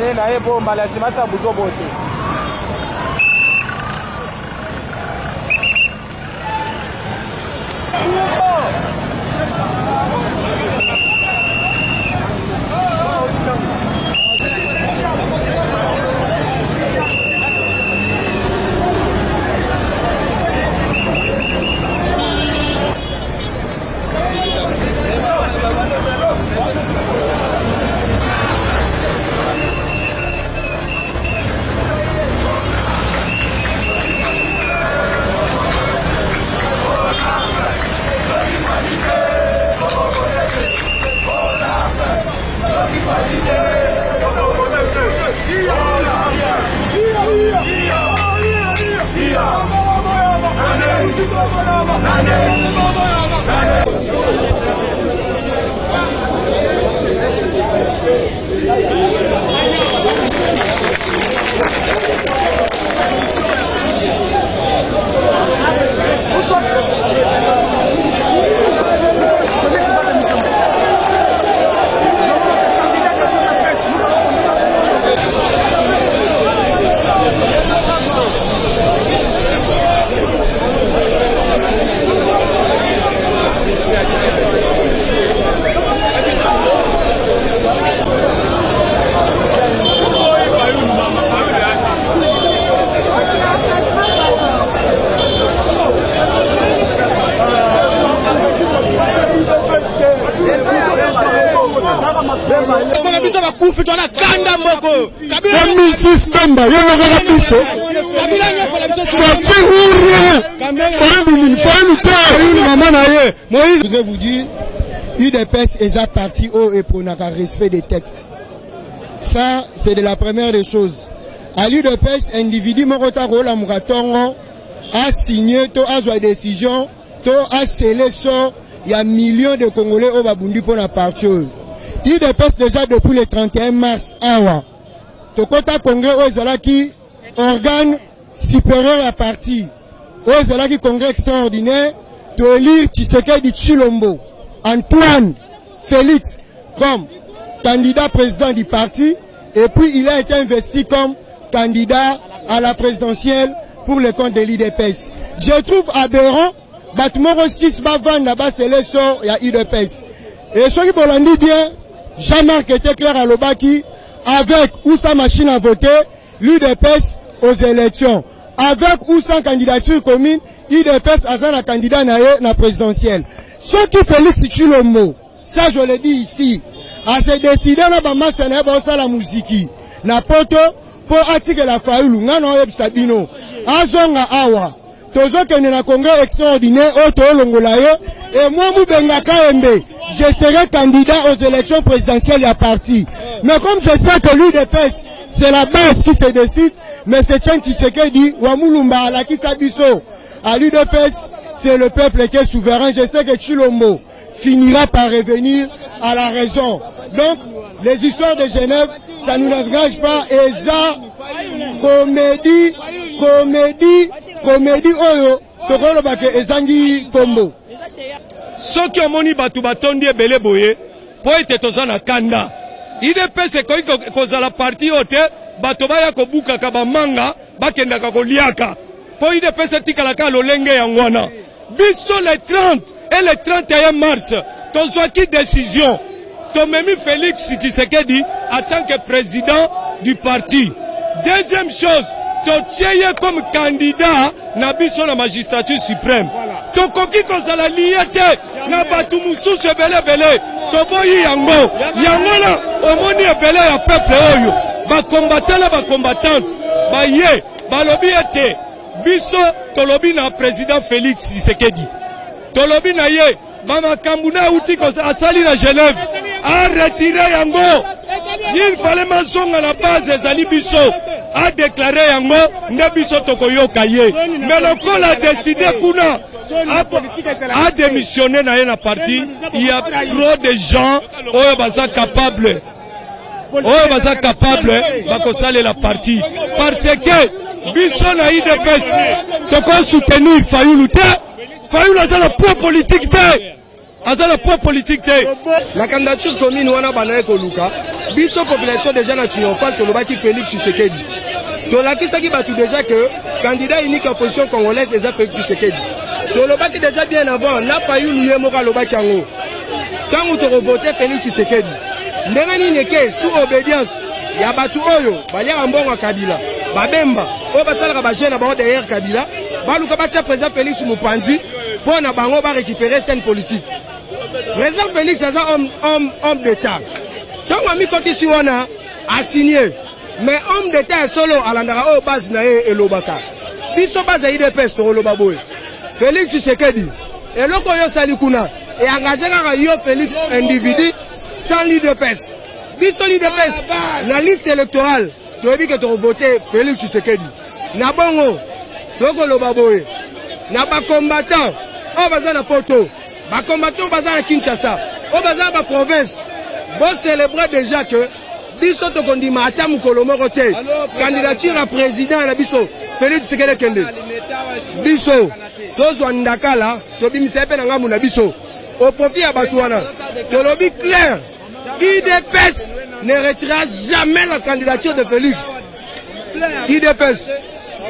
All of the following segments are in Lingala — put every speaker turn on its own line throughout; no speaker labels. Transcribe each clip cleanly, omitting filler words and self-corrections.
ye na ye bomba la nsima sa buzobo te.
Je voudrais vous dire, UDPS est parti au et pour notre respect des textes. Ça, c'est de la première des choses. À l'UDPS, individu Morotaro la Mouratongo a signé, a joué décision, a scellé ça. Il y a millions de Congolais au Babundi pour la partie. UDPS déjà depuis le 31 mars, Tokota Congrès au Zalaki, organe supérieur à parti. Au Zalaki Congrès extraordinaire, de élire Tshisekedi Tshilombo, Antoine Félix comme candidat président du parti, et puis il a été investi comme candidat à la présidentielle pour le compte de l'UDPS. Je trouve aberrant, Batmoro 6 Bavan là-bas c'est le sort, il y a UDPS. Et ceux qui me bien, Jean-Marc était clair à l'Obaki, avec ou sa machine à voter, l'UDPS aux élections. Avec ou sans candidature commune, UDPS a un candidat na présidentielle. Ce qui Félix Tshilombo, ça je le dis ici, a se décidé na bama sene bosa la musique. Na poto pour attirer la faulu, ngano yeb sabino. Azonga awa. Tozo kene na congrès extraordinaire au Tolongolayo et moi Moubenga Kaembe, je serai candidat aux élections présidentielles à parti. Mais comme je sais que l'UDPS c'est la base qui se décide, mais c'est Tchan Tshisekedi Wamulumba à la Kisabiso. À l'UDPS, c'est le peuple qui est souverain. Je sais que Tshilombo finira par revenir à la raison. Donc, les histoires de Genève, ça ne nous engage pas. Et ça, comédie, oyo, tokolo bake ezangi kombo.
Soki omoni batu batondi ebele boye, po ete tozana kanda. IDPS ekoki kozala parti ote, bato baya kobuka ka bamanga, bakendaka koliaka. Po IDPS etikalaka lolenge yangwana. Biso le 30 et le 31 mars, tozwaki décision. Tomemi Félix Tshisekedi en tant que président du parti. Deuxième chose, totieye comme candidat na biso na magistrature suprême. Tokoki kozala liete na batu mususu ebele toboyi yango. Yango na omoni ebele ya peuple oyo. Bakombattant la bakombattante. Baye, balobi ete biso tolobi na président Félix Tshisekedi. Tolobi na ye Mama Kambuna uti asali na Genève a retiré yango. Il fallait mazonga la base ezali biso a déclaré yango nde biso tokoyoka ye. Mais le col a décidé kuna a démissionné na la partie. Il y a trop de gens oyo baza capable. Oyo baza capable bakosala la partie parce que biso na IDPS toko soutenir Fayulu te. Fayulu a la pro politique te. aza na poids politique te.
La candidature commune wana banaye koluka biso population déjà na triomphal tolobaki Félix Tshisekedi tolakisaki batu déjà que candidat unique opposition congolaise eza Félix Tshisekedi tolobaki déjà bien avant na Fayulu ye moko alobaki yango ntango tokovote Félix Tshisekedi ndenge nini ke sous obédience ya batu oyo baliaka mbongo ya Kabila babemba oyo basalaka bajeune na bango derrière Kabila baluka batia président Félix Mopanzi mpo na bango barécupérer scène politique. Président Félix aza homme d'État. Ntango amikotisi wana a signé mais homme d'État solo alandaka oyo base na ye elobaka biso base ya IDPS tokoloba boye Félix Tshisekedi eloko oyo osali kuna eengage kaka yo Félix individu sans l'IDPS biso l'IDPS na liste électorale toyebi ke tokovote Félix Tshisekedi na bongo tokoloba boye na bacombattant oyo baza na poto bacombattant baza na Kinshasa oyo baza na baprovince bon célébrer déjà que biso tokondima ata mokolo moko te candidature ya président na biso Félix Tshisekedi kende biso tozwa ndakala tobimisa mpe na ngambu na biso au profit ya bato wana tolobi clair IDPS ne retirera jamais la candidature de Félix. IDPS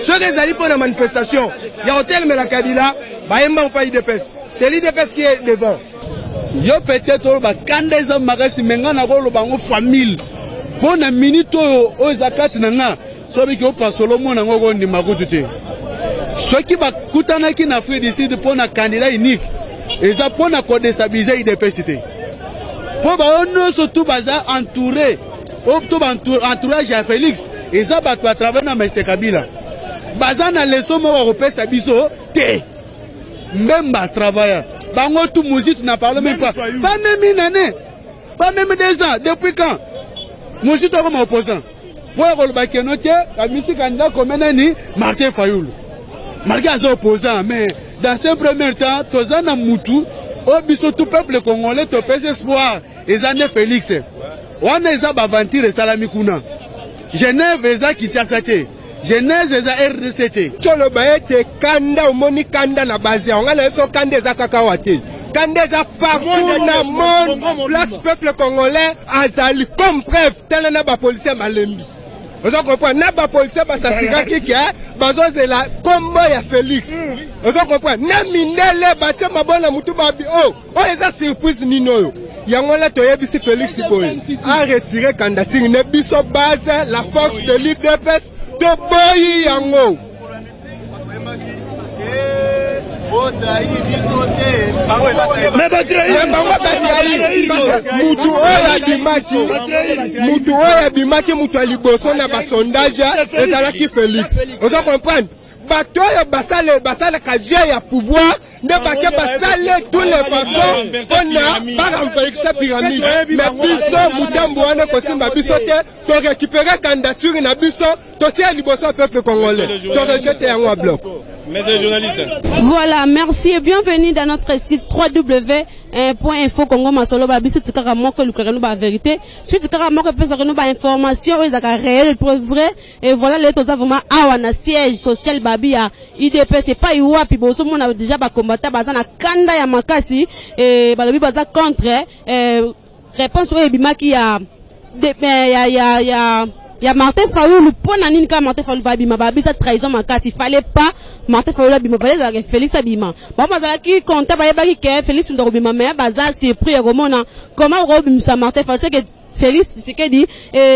ceux qui allaient pour la manifestation il y a hôtel mais la Kabila baemba pas IDPS c'est l'IDPS qui est devant.
Yo peut-être ba kandeza magasi menga na ko bango famille bona minute o zakati nanga sobi ko pasolo mona ngoko ndi makutute soki ba kutana ki na Afrique du Sud pona candidat unique eza pona ko déstabiliser IDPS te po ba ono surtout baza entouré o to ba entourage ya Félix eza ba to travers na M. Kabila baza na leçon mo ko pesa biso te memba travailler bango tout musique n'a parlé même pas même une année pas même 2 ans depuis quand musique comme opposant moi ko ba kenote la musique candidat comme nani Martin Fayulu Martin est opposant mais dans ce premier temps tozana mutu au biso tout peuple congolais to pèse espoir ezane Félix wana eza baventure salami kuna Genève eza Kinshasa te Genèse eza RDC te
cholo baete kanda omoni kanda na base on ngala to kanda eza kaka wate kanda eza partout na monde place peuple congolais azali comme preuve tele na ba policier malembi ozo comprendre na ba policier basasika kiki bazozela kombo ya Félix ozo comprendre na mindele batie mabona mutu babi o eza surprise nini oyo yango la toyebisi Félix boy a retiré candidature ne biso base la force de l'IDPS de boyi yango mutu oyo abimaki mutu aliboso na basondage ezalaki Félix ozo comprendre bato oyo basalaka jeu ya pouvoir nde bake basale tous les façons mpona barenverse pyramide mais biso mutambo wana kosimba biso te torécupere candidature na biso totia liboso peuple congolais torejete yango à bloc.
Voilà, merci et bienvenue dans notre site www.info Congo Masolo Babiso Tikara Moko Lukarano Ba vérité. Suite Tikara Moko peut savoir nos informations et d'accord réel pour vrai et voilà les tous vraiment awana siège social babia IDP c'est pas iwapi boso mon a déjà ba combattre bazana kanda ya makasi et balobi baza contre réponse au bimaki ya ya Martin Fayulu pona nini ka Martin Fayulu babima babisa trahison makasi il fallait pas Martin Fayulu babima bazala Félix abima ba bazala ki compta ba yebaki ke Félix ndo babima mais baza surpris ya komona comment robimisa Martin Fayulu c'est que Félix Tshisekedi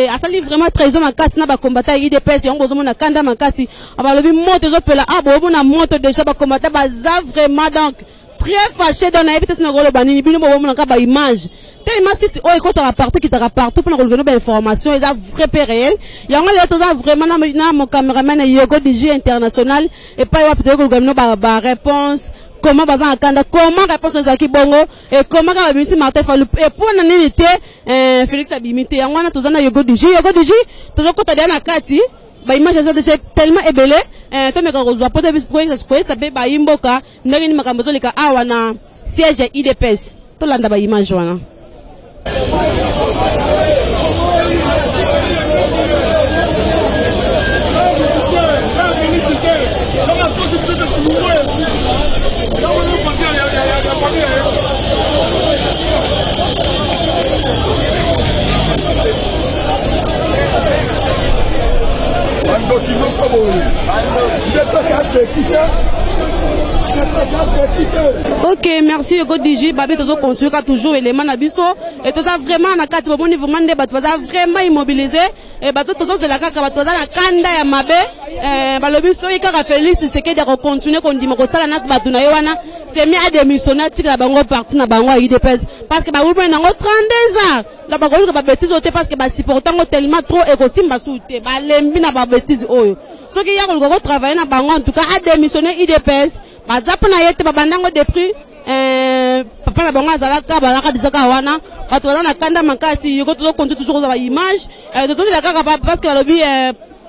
asali vraiment trahison makasi na ba combattant IDPS yango bozomona kanda makasi abalobi moto zopela bomona moto déjà ba combattant baza vraiment donc très fâché dans la habitude de nos banini bino bon on ba image tellement si oh écoute partout qui t'a partout pour nous donner information ils a vrai réel il y a vraiment na mon cameraman Yogo DJ international et pas y peut-être que ba réponse comment bazan akanda comment réponse zaki bongo et comment ka bimisi Martin Fayulu et pour na nilité Félix abimité yango na tozana Yogo DJ tozokota dia na kati ba image za déjà tellement ébélé tome ka kozwa poto pour ça be ba imboka ndenge ni makambo zolika awa na siège IDPS to landa ba image wana. Ok, merci Yoko Digi, Babi Tozo continue toujours élément Nabiso et tout ça vraiment na kati bomoni vraiment des bateaux vraiment immobilisé et bateau Tozo de la kaka bateau na kanda ya mabe balobi so ikaka Félix c'est que de continuer qu'on dit ko sala na bateau na yowana c'est mis à démissionner tika bango parti na bango IDPS parce que ba wuba na 32 ans la ba ko ba bêtise ote parce que ba supportant tellement trop et ko simba souté ba lembi na ba bêtise oyo so ki ya ko travailler na bango en tout cas à démissionner IDPS bazapa na yete babandango depuis papa na bango azalaka balaka déjà kawana bato na kanda makasi yoko to continue toujours za image to la kaka parce que balobi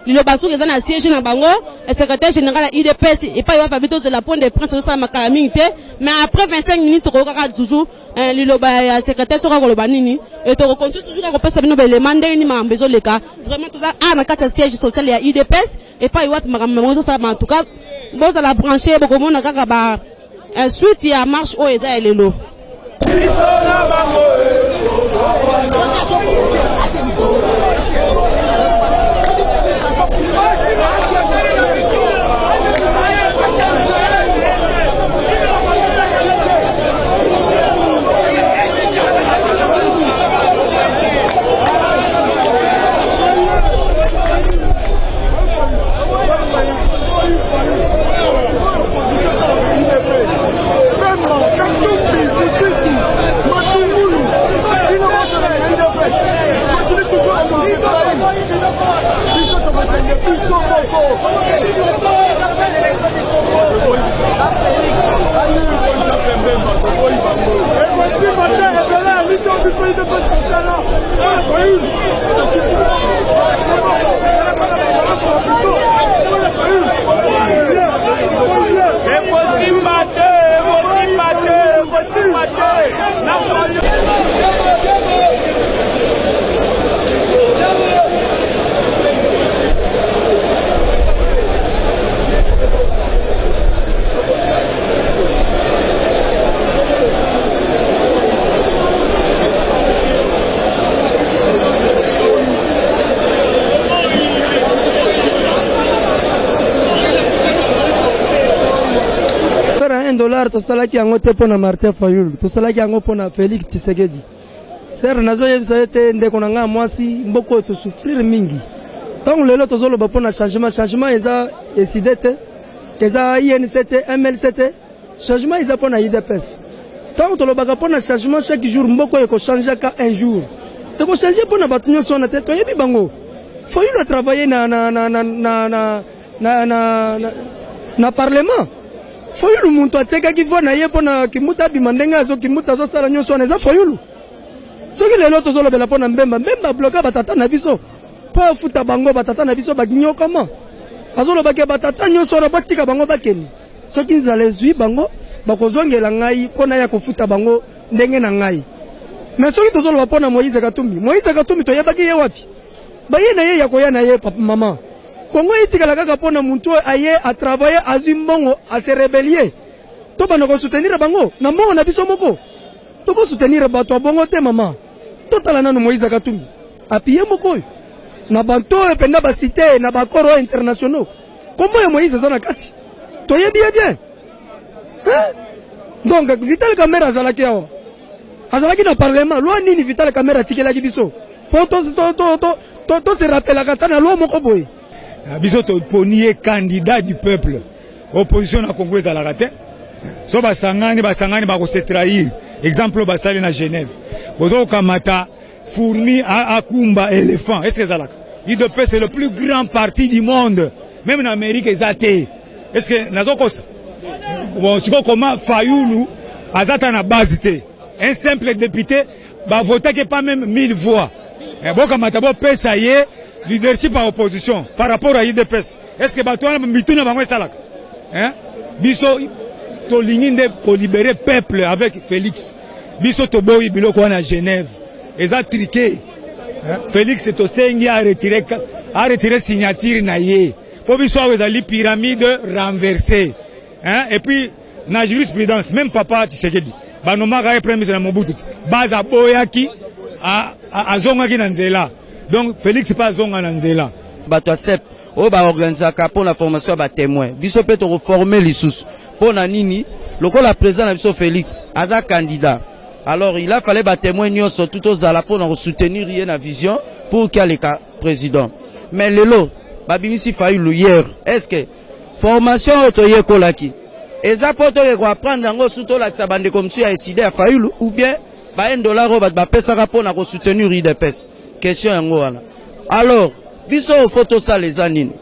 le basu que na siège na bango le secrétaire général à IDPS et pas va vite la point de presse ça makalamité mais après 25 minutes ko kaka toujours le secrétaire to ko loba nini et to continue toujours ko pesa bino bele mandé ni mambezo leka vraiment tout ça na kata siège social ya IDPS et pas y makambo ça en tout cas bon ça la brancher beaucoup mon kaka ba suite ya marche o eza elelo
$1 tosalaki yango te pona Martin Fayulu tosalaki yango pona Félix Tshisekedi ser nazo yebisa te ndeko na nga mwasi mboko to souffrir mingi tant lelo tozoloba pona changement eza décidé te eza INCT MLCT changement eza pona IDPS tant tolobaka pona changement chaque jour mboko eko changer ka un jour to ko changer pona batu nyonso na te to yebi bango Fayulu a travaillé na parlement Fayulu muntu atekaki vo na ye pona kimuta bimandenga azo kimuta zo sala nyonso na za Fayulu soki lelo tozolobela pona mbemba bloka batata na biso po afuta bango batata na biso bakinyokama azolobaki batata nyonso na batika bango bakeni soki nzala ezwi bango bakozongela ngai pona ya kofuta bango ndenge na ngai mais soki tozoloba pona Moïse Katumbi toyebaki ye wapi baye na ye ya koya na ye papa mama Congo itikala kaka pona muntu aye a travailler azwi mbongo a se rebellier to bana ko soutenir bango na mbongo na biso moko to ko soutenir bato bongo te mama to tala nanu Moïse Katumbi apiye moko na banto penda ba cité na ba koro internationaux kombo ya Moïse zona kati to yebi bien donc Vital Kamerhe azalaki na parlement loi nini Vital Kamerhe tikelaki biso po to se rappela katana loi moko boye
biso to ponier candidat du peuple opposition na Congo ezalaka te so basangani ba ko se trahir exemple basali na Genève bozo kamata fourni à Kumba éléphant est-ce que ezalaka IDPS c'est le plus grand parti du monde même en Amérique ezate est-ce que nazokosa bon siko comment Fayulu azata na base te un simple député ba voter que pas même 1000 voix et bon kamata bo pesa ye leadership à opposition par rapport à IDPS. Est-ce que Batouana Mituna Bango Salak? Hein? Biso to ligne ko libérer peuple avec Félix. Biso to boyi biloko à Genève. Ils ont triqué. Félix est au Sengi a retiré signature na ye. Pour biso les pyramide renversée. Hein? Et puis na jurisprudence même papa Tshisekedi. Banoma ga premier ministre na Mobutu. Baza boyaki a zonga ki na nzela. Donc Félix pas zonga na nzela.
Bato accept o ba organisaka pour la formation ba témoin biso peut reformer les sous pour na nini lokola président na biso Félix aza candidat alors il a fallu ba témoin nyonso tout aux ala pour nous soutenir la vision pour qu'il le cas président mais lelo ba binisi Fayulu hier est-ce que formation otoye kolaki eza poto ko apprendre ngo suto la tsabande comme si a décidé à Fayulu ou bien ba $1 ba pesa ka pour na ko soutenir UDPS question yango wana alors biso photo ça les anines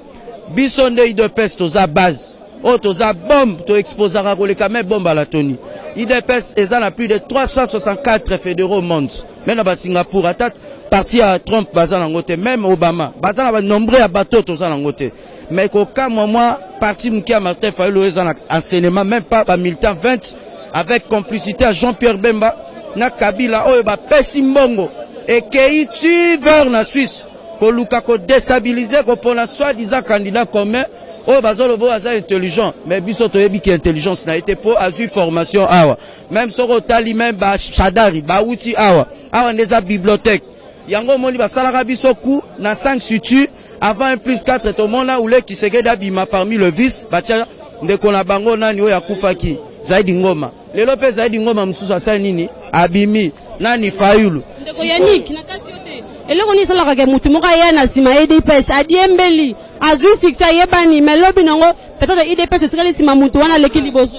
biso nde UDPS toza base o toza bombe to exposera ko le kamé bombe à la Tony UDPS eza na plus de 364 fédéraux au monde même à Singapour attaque parti à Trump bazana ngote même Obama bazana ba nombreux à bateau toza na ngote mais qu'au cas moi parti Moukia Martin Fayulu eza na enseignement même pas ba militant 20 avec complicité à Jean-Pierre Bemba na Kabila oyo ba pesi mbongo et que vers la Suisse pour Luka ko déstabiliser ko pour la soi-disant candidat commun oh bazolo bo aza intelligent mais biso to yebi ki intelligence na été pour azu formation awa même soko tali même ba Shadari ba uti awa ndeza bibliothèque yango moni ba salaka biso ku na 5 sutu avant 1+4 to mona ule Tshisekedi bima parmi le vice batia ndeko na bango nani oya kufaki Zaidi Ngoma lelo pe Zaidi Ngoma msusu asa nini abimi nani Fayulu
ndeko Yannick na kati yote eloko ni sala ka mutu moka ya na sima UDPS adiembeli azui siksa yebani melobi nango peut-être UDPS tsikali sima mutu wana leki liboso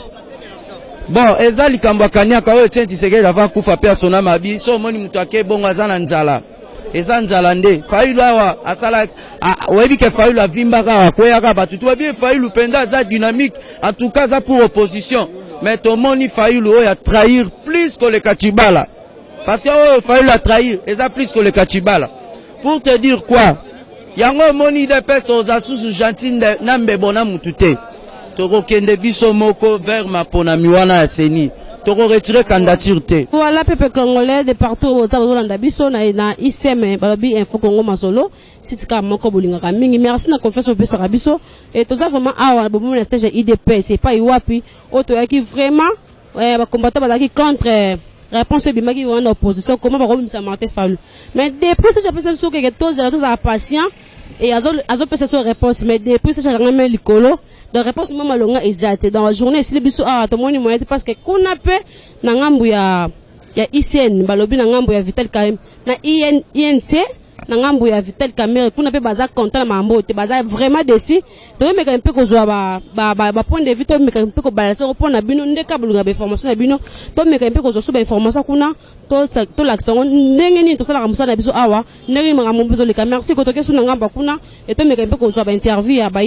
bon ezali kambwa kanyaka oyo tenti Tshisekedi avant kufa persona mabi so moni mutu ake bongo azana nzala eza nzala nde Fayulu awa asala webi ke Fayulu avimbaka kweyaka batutu webi Fayulu penda za dynamique en tout cas za pour opposition mais ton moni Fayulu oyo a trahir plus que le Kachibala parce que oyo Fayulu a trahir eza plus que le Kachibala pour te dire quoi yango moni de peste aux asusu gentil nambe bona mutute toko kende biso moko vers ma pona miwana ya seni toko retirer candidature te
voilà peuple congolais de partout aux Zolanda biso na ICM balobi info Congo masolo sitika moko bolingaka mingi merci na confiance au pesa biso et tout ça vraiment awa bomo na stage IDP c'est pas iwapi auto yaki vraiment ba combattant bazaki contre réponse bimaki en opposition comment ba komisa Martin Fayulu mais depuis ça j'ai pensé que tous à patient et azo pesa so réponse mais depuis ça j'ai même likolo de réponse mama longa exacte dans la journée si le biso to moni moyen parce que kuna pe na ngambu ya ICN balobi na ngambu ya Vital Kamerhe na INC na ngambu ya Vital Kamerhe kuna pe baza content na mambo te baza vraiment déçu to meka mpe ko zwa ba point de vue to meka mpe ko balancer ko pona bino ndeka bulunga ba information na bino to meka mpe ko zo ba information kuna to l'accent ndenge ni to sala kamusa na biso awa ndenge manga mo biso le merci ko to kesu na ngamba kuna et to meka mpe ko zwa ba interview ya ba